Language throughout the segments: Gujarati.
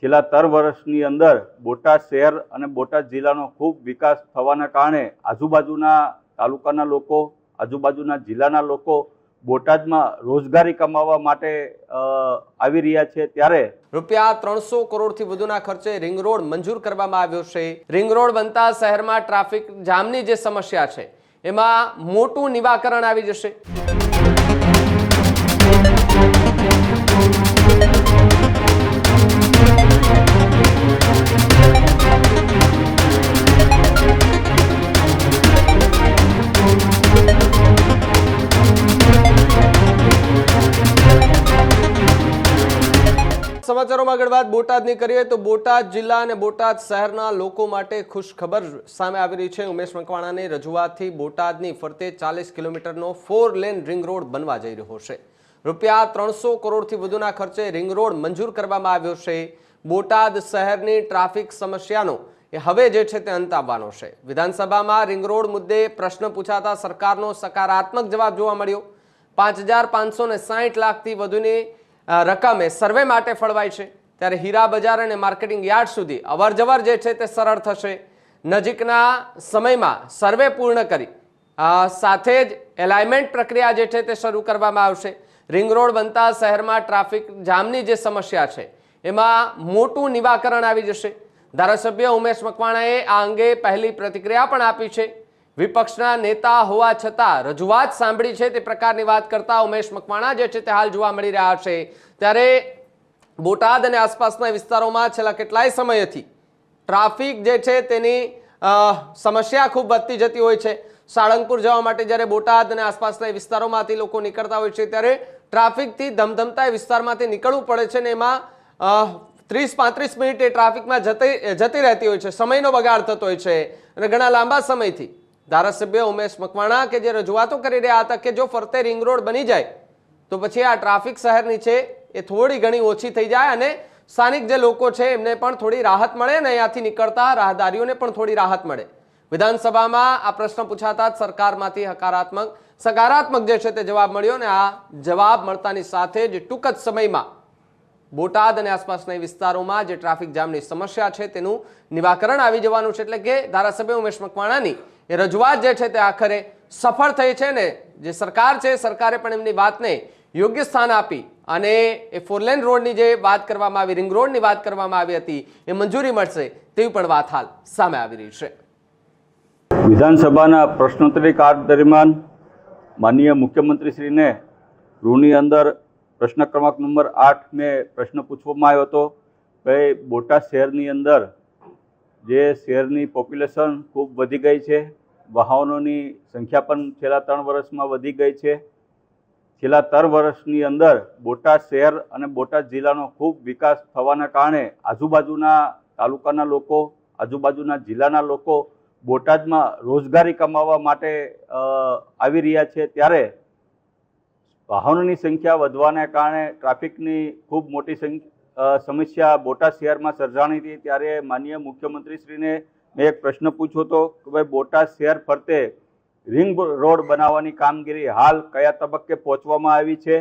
છેલ્લા 3 વર્ષની અંદર બોટાદ શહેર અને બોટાદ જિલ્લાનો ખૂબ વિકાસ થવાના કારણે આજુબાજુના તાલુકાના લોકો, આજુબાજુના જિલ્લાના લોકો બોટાદમાં રોજગારી કમાવા માટે આવી રહ્યા છે। ત્યારે રૂપિયા 300 કરોડથી વધુના ખર્ચે રિંગ રોડ મંજૂર કરવામાં આવ્યો છે। રિંગ રોડ બનતા શહેરમાં ટ્રાફિક જામની જે સમસ્યા છે એમાં મોટું નિવારણ આવી જશે। સમાચારોમાં આગળ વાત બોટાદની કરીએ તો બોટાદ જિલ્લા અને બોટાદ શહેરના લોકો માટે ખુશખબર સામે આવી રહી છે। ઉમેશ મકવાણાની રજૂઆતથી બોટાદની ફરતે 40 કિલોમીટરનો 4 લેન રિંગ રોડ બનવા જઈ રહ્યો છે। રૂપિયા 300 કરોડથી વધુના ખર્ચે રિંગ રોડ મંજૂર કરવામાં આવ્યો છે। બોટાદ શહેરની ટ્રાફિક સમસ્યાનો એ હવે જે છે તે અંત આવવાનો છે। વિધાનસભામાં રિંગ રોડ મુદ્દે પ્રશ્ન પૂછાતા સરકારનો સકારાત્મક જવાબ જોવા મળ્યો। 5,560 લાખથી વધુની રકમે સર્વે માટે ફળવાય છે। ત્યારે હીરા બજાર અને માર્કેટિંગ યાર્ડ સુધી અવરજવર જે છે તે સરળ થશે। નજીકના સમયમાં સર્વે પૂર્ણ કરી સાથે જ એલાઇનમેન્ટ પ્રક્રિયા જે છે તે શરૂ કરવામાં આવશે। રિંગ રોડ બનતા શહેરમાં ટ્રાફિક જામની જે સમસ્યા છે એમાં મોટું નિવારણ આવી જશે। ધારાસભ્ય ઉમેશ મકવાણાએ આ અંગે પહેલી પ્રતિક્રિયા પણ આપી છે। વિપક્ષના નેતા હોવા છતાં રજૂઆત સાંભળી છે તે પ્રકારની વાત કરતા ઉમેશ મકવાણા જે છે તે હાલ જોવા મળી રહ્યા છે। ત્યારે બોટાદ અને આસપાસના વિસ્તારોમાં છેલ્લા કેટલાય સમયથી ટ્રાફિક જે છે તેની સમસ્યા ખૂબ વધતી જતી હોય છે। સાળંગપુર જવા માટે જ્યારે બોટાદ અને આસપાસના વિસ્તારોમાંથી લોકો નીકળતા હોય છે ત્યારે ટ્રાફિકથી ધમધમતા વિસ્તારમાંથી નીકળવું પડે છે ને એમાં 30-35 મિનિટ એ ટ્રાફિકમાં જતી રહેતી હોય છે। સમયનો બગાડ થતો હોય છે અને ઘણા લાંબા સમયથી ધારાસભ્ય ઉમેશ મકવાણા કે જે રજૂઆતો કરી રહ્યા હતા કે જો ફરતે રિંગ રોડ બની જાય તો પછી આ ટ્રાફિક શહેરની છે એ થોડી ઘણી ઓછી થઈ જાય અને સ્થાનિક જે લોકો છે એમને પણ થોડી રાહત મળે અને અહીંયાથી નીકળતા રાહદારીઓને પણ થોડી રાહત મળે। વિધાનસભામાં આ પ્રશ્ન પૂછાતા જ સરકારમાંથી સકારાત્મક જે છે તે જવાબ મળ્યો અને આ જવાબ મળતાની સાથે જ ટૂંક જ સમયમાં બોટાદ અને આસપાસના વિસ્તારોમાં જે ટ્રાફિક જામની સમસ્યા છે તેનું નિવારણ આવી જવાનું છે। એટલે કે ધારાસભ્ય ઉમેશ મકવાણાની એ રજૂઆત જે છે તે આખરે સફળ થઈ છે ને જે સરકાર છે સરકારે પણ એમની વાતને યોગ્ય સ્થાન આપી અને એ 4 લેન રોડની જે વાત કરવામાં આવી, રિંગ રોડની વાત કરવામાં આવી હતી એ મંજૂરી મળશે તેવી પણ વાત હાલ સામે આવી રહી છે। વિધાનસભાના પ્રશ્નોત્તરી કાળ દરમિયાન માનનીય મુખ્યમંત્રીશ્રીને ગૃહની અંદર પ્રશ્ન ક્રમાંક નંબર 8 મેં પ્રશ્ન પૂછવામાં આવ્યો હતો કે બોટાદ શહેરની અંદર જે શહેરની પોપ્યુલેશન ખૂબ વધી ગઈ છે, વાહનોની સંખ્યા પણ છેલ્લા 3 વર્ષમાં વધી ગઈ છે। છેલ્લા 3 વર્ષની અંદર બોટાદ શહેર અને બોટાદ જિલ્લાનો ખૂબ વિકાસ થવાના કારણે આજુબાજુના તાલુકાના લોકો, આજુબાજુના જિલ્લાના લોકો બોટાદમાં રોજગારી કમાવા માટે આવી રહ્યા છે। ત્યારે વાહનોની સંખ્યા વધવાના કારણે ટ્રાફિકની ખૂબ મોટી સમસ્યા બોટાદ શહેરમાં સર્જાણી હતી। ત્યારે માનનીય મુખ્યમંત્રીશ્રીને મેં એક પ્રશ્ન પૂછ્યો હતો કે ભાઈ બોટાદ શહેર ફરતે રિંગ રોડ બનાવવાની કામગીરી હાલ કયા તબક્કે પહોંચવામાં આવી છે,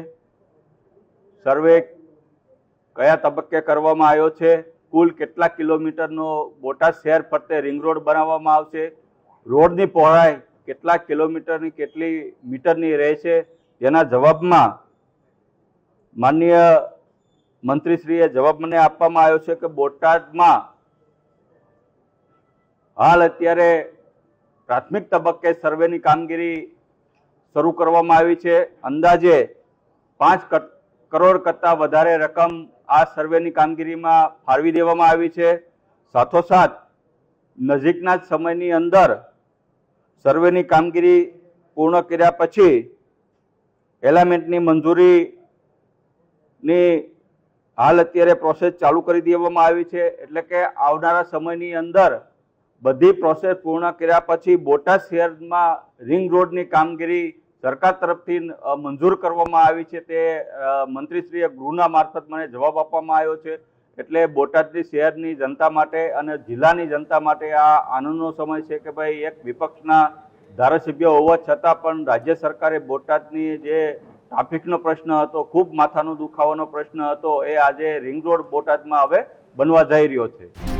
સર્વે કયા તબક્કે કરવામાં આવ્યો છે, કુલ કેટલા કિલોમીટરનો બોટાદ શહેર ફરતે રિંગ રોડ બનાવવામાં આવશે, રોડની પહોળાઈ કેટલા કિલોમીટરની કેટલી મીટરની રહેશે, જેના જવાબમાં માનનીય મંત્રીશ્રીએ જવાબ મને આપવામાં આવ્યો છે કે બોટાદમાં હાલ અત્યારે પ્રાથમિક તબક્કે સર્વેની કામગીરી શરૂ કરવામાં આવી છે। અંદાજે 5 કરોડ કરતાં વધારે રકમ આ સર્વેની કામગીરીમાં ફાળવી દેવામાં આવી છે। સાથોસાથ નજીકના જ સમયની અંદર સર્વેની કામગીરી પૂર્ણ કર્યા પછી એલાઇનમેન્ટની મંજૂરીની હાલ અત્યારે પ્રોસેસ ચાલુ કરી દેવામાં આવી છે। એટલે કે આવનારા સમયની અંદર બધી પ્રોસેસ પૂર્ણ કર્યા પછી બોટાદ શહેરમાં રિંગ રોડની કામગીરી સરકાર તરફથી મંજૂર કરવામાં આવી છે। તે મંત્રીશ્રીએ ગૃહના મારફત મને જવાબ આપવામાં આવ્યો છે। એટલે બોટાદની શહેરની જનતા માટે અને જિલ્લાની જનતા માટે આ આનંદનો સમય છે કે ભાઈ એક વિપક્ષના ધારાસભ્ય હોવા છતાં પણ રાજ્ય સરકારે બોટાદની જે ટ્રાફિકનો પ્રશ્ન હતો, ખૂબ માથાનો દુખાવાનો પ્રશ્ન હતો, એ આજે રિંગ રોડ બોટાદમાં હવે બનવા જઈ રહ્યો છે।